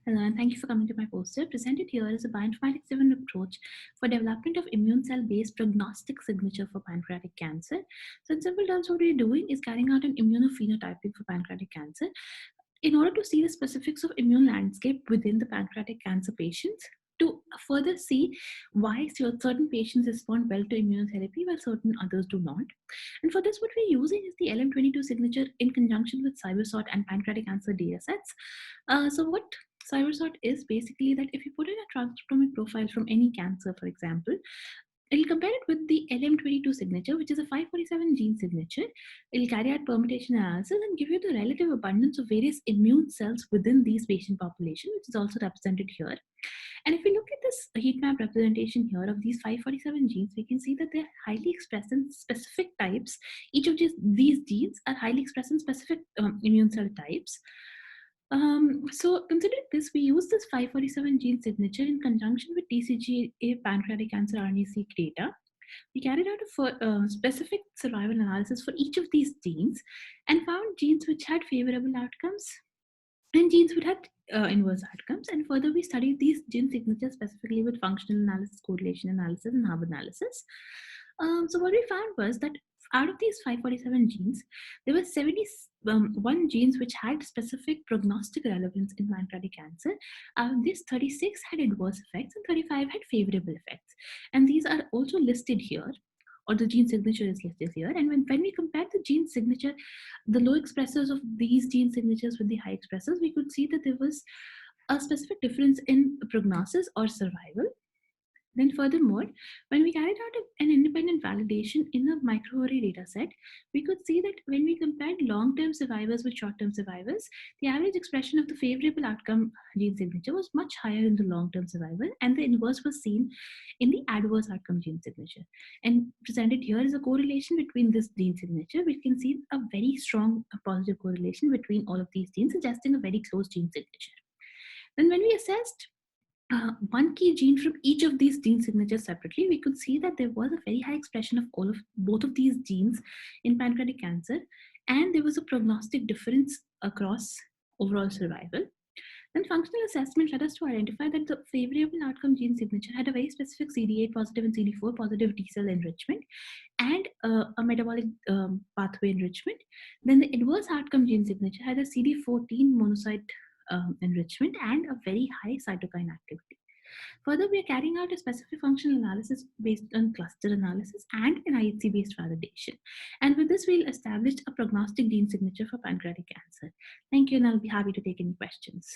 Hello, and thank you for coming to my poster. Presented here is a bioinformatics-driven approach for development of immune cell-based prognostic signature for pancreatic cancer. So in simple terms, what we're doing is carrying out an immunophenotyping for pancreatic cancer in order to see the specifics of immune landscape within the pancreatic cancer patients, to further see why certain patients respond well to immunotherapy while certain others do not. And for this, what we're using is the LM22 signature in conjunction with CyberSort and pancreatic cancer datasets. So what CyberSort is basically that if you put in a transcriptomic profile from any cancer, for example, it'll compare it with the LM22 signature, which is a 547 gene signature. It'll carry out permutation analysis and give you the relative abundance of various immune cells within these patient population, which is also represented here. And if we look at this heat map representation here of these 547 genes, we can see that they're highly expressed in specific types. Each of these genes are highly expressed in specific immune cell types. So considering this, we use this 547 gene signature in conjunction with TCGA pancreatic cancer RNA-seq data. We carried out a specific survival analysis for each of these genes and found genes which had favorable outcomes and genes which had inverse outcomes. And further, we studied these gene signatures specifically with functional analysis, correlation analysis, and hub analysis. So what we found was that out of these 547 genes, there were 71 genes which had specific prognostic relevance in pancreatic cancer. These 36 had adverse effects and 35 had favorable effects. And these are also listed here, or the gene signature is listed here. And when we compare the gene signature, the low expressors of these gene signatures with the high expressors, we could see that there was a specific difference in prognosis or survival. Then furthermore, when we carried out an independent validation in a microarray data set, we could see that when we compared long-term survivors with short-term survivors, the average expression of the favorable outcome gene signature was much higher in the long-term survival, and the inverse was seen in the adverse outcome gene signature. And presented here is a correlation between this gene signature. We can see a very strong positive correlation between all of these genes, suggesting a very close gene signature. Then when we assessed one key gene from each of these gene signatures separately, we could see that there was a very high expression of both of these genes in pancreatic cancer, and there was a prognostic difference across overall survival. Then functional assessment led us to identify that the favorable outcome gene signature had a very specific CD8 positive and CD4 positive T cell enrichment and a metabolic pathway enrichment. Then the adverse outcome gene signature had a CD14 monocyte enrichment and a very high cytokine activity. Further, we are carrying out a specific functional analysis based on cluster analysis and an IHC-based validation. And with this, we'll establish a prognostic gene signature for pancreatic cancer. Thank you, and I'll be happy to take any questions.